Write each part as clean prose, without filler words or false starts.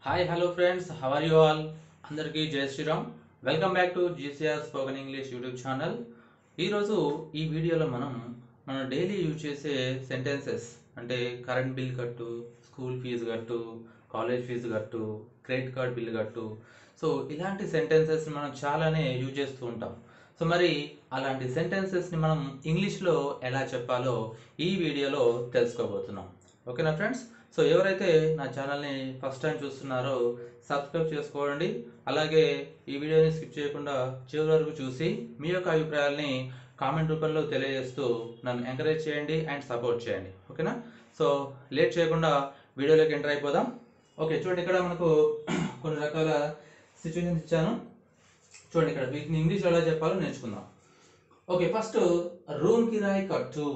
Hi hello friends, how are you all? అందరికీ జై Shriram. Welcome back to GCR spoken English YouTube channel. ఈరోజు ఈ వీడియోలో మనం డైలీ యూజ్ చేసే సెంటెన్సెస్ అంటే కరెంట్ బిల్ కట్టు, స్కూల్ ఫీజు కట్టు, కాలేజ్ ఫీజు కట్టు, క్రెడిట్ కార్డ్ బిల్ కట్టు. సో ఇలాంటి సెంటెన్సెస్ని మనం చాలానే యూజ్ చేస్తూ ఉంటాం. సో మరి అలాంటి సెంటెన్సెస్ని మనం ఇంగ్లీష్లో ఎలా చెప్పాలో ఈ వీడియోలో తెలుసుకోబోతున్నాం. ఓకేనా ఫ్రెండ్స్? సో ఎవరైతే నా ఛానల్ని ఫస్ట్ టైం చూస్తున్నారో సబ్స్క్రైబ్ చేసుకోండి. అలాగే ఈ వీడియోని స్కిప్ చేయకుండా చివరి వరకు చూసి మీ యొక్క అభిప్రాయాల్ని కామెంట్ రూపంలో తెలియజేస్తూ నన్ను ఎంకరేజ్ చేయండి అండ్ సపోర్ట్ చేయండి. ఓకేనా? సో లేట్ చేయకుండా వీడియోలోకి ఎంటర్ అయిపోదాం. ఓకే, చూడండి, ఇక్కడ మనకు కొన్ని రకాల సిచ్యువేషన్స్ ఇచ్చాను. చూడండి, ఇక్కడ వీటిని ఇంగ్లీష్లో ఎలా చెప్పాలో నేర్చుకుందాం. ఓకే, ఫస్ట్ రూమ్ కిరాయి కట్టు,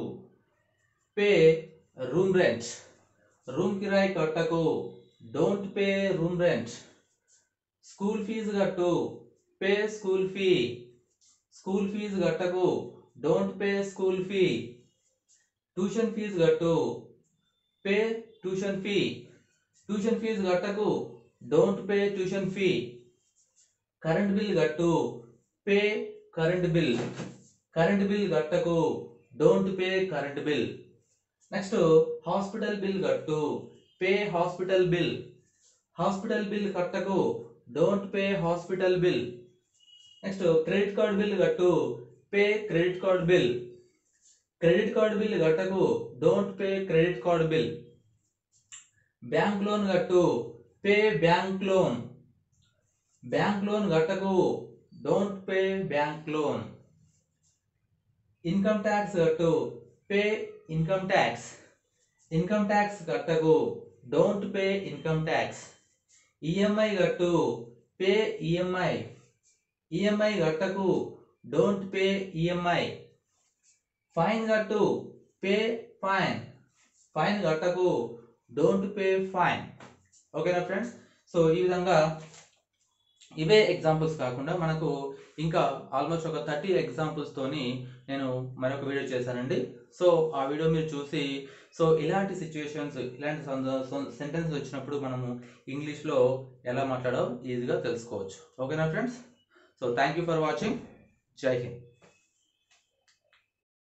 పే రూమ్ రెంట్. రూమ్ కిరాయి కట్టకు, don't pay room rent. School fees కట్టు, pay school fee. School fees కట్టకు, don't pay school fee. Tuition fees కట్టు, pay tuition fee. Tuition fees కట్టకు, don't pay tuition fee. Current bill కట్టు, pay current bill. Current bill కట్టకు, don't pay current bill. Next hospital bill కట్టు, pay hospital bill. Hospital bill కట్టకు, don't pay hospital bill. Next credit card bill కట్టు, pay credit card bill. Credit card bill కట్టకు, don't pay credit card bill. Bank loan కట్టు, pay bank loan. Bank loan కట్టకు, don't pay bank loan. Income tax కట్టు, pay income tax. Income tax కట్టకు, don't pay income tax. EMI కట్టు, pay EMI. EMI కట్టకు, don't pay EMI. Fine కట్టు, pay fine. Fine కట్టకు, don't pay fine. ఓకేనా friends? So ఈ విధంగా ఇవే ఎగ్జాంపుల్స్ కాకుండా మనకు ఇంకా ఆల్మోస్ట్ ఒక 30 ఎగ్జాంపుల్స్ తోని నేను మరొక వీడియో చేశానండి. సో ఆ వీడియో మీరు చూసి సో ఇలాంటి సిచ్యువేషన్స్, ఇలాంటి సెంటెన్స్ వచ్చినప్పుడు మనము ఇంగ్లీష్లో ఎలా మాట్లాడాలో ఈజీగా తెలుసుకోవచ్చు. ఓకేనా friends? So thank you for watching. జై హింద్.